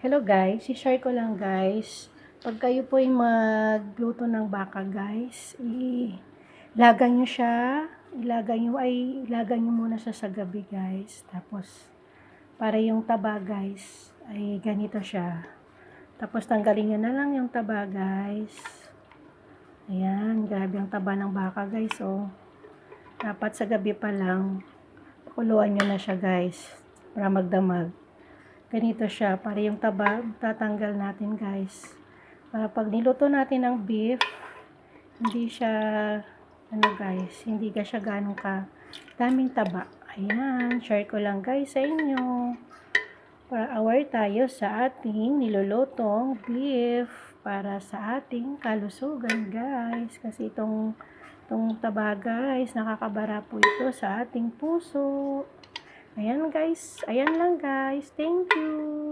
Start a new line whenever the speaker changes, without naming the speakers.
Hello guys, i-share ko lang guys. Pag kayo po ay magluto ng baka guys, ilaga nyo siya, ilaga nyo muna siya sa gabi guys. Tapos, para yung taba guys, ay ganito siya. Tapos tanggalin nyo na lang yung taba guys. Ayan, grabe ang taba ng baka guys oh. Dapat sa gabi pa lang, pakuluan nyo na siya guys, para magdamag. Ganito siya, para yung taba, tatanggal natin guys. Para pag niluto natin ang beef, hindi siya, guys, hindi ka siya ganong daming taba. Ayan, share ko lang guys sa inyo. Para aware tayo sa ating nilulutong beef, para sa ating kalusugan guys. Kasi itong taba guys, nakakabara po ito sa ating puso. Ayan guys, ayan lang guys. Thank you.